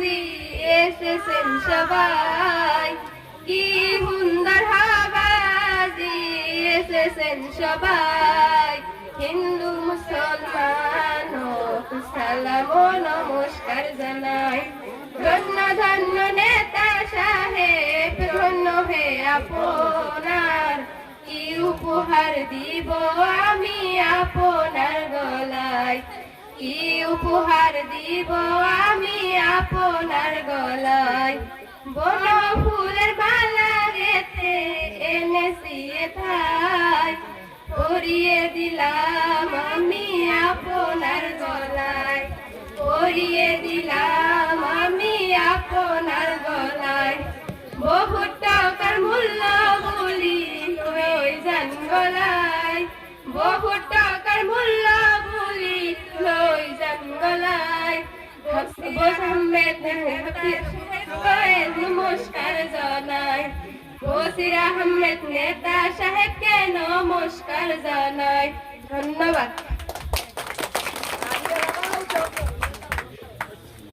বাজি এসেছেন সবাই, কি সুন্দর হাবাজি এসেছেন সবাই। হিন্দু মুসলমান সালাম ও নমস্কার জানাই। ধন্য ধন্য নেতা সাহেব, ধন্য হে আপনার, কি উপহার দিব আমি আপনার গলায়, কি উপহার দিব আমি আপনার গলায়। বন ফুলের মালা গেথে এনেছি এথায়, পরিয়ে দিলাম আমি আপনার গলায়, পরিয়ে দিলাম আমি আপনার গলায়। বহু টাকার মূল্য বলি লই যান গলায়, বহু টাকার মূল্য বলি লই যান গলায়। নমস্কার জানাই, বসির আহমেদ নেতা সাহেবকে নমস্কার জানাই। ধন্যবাদ।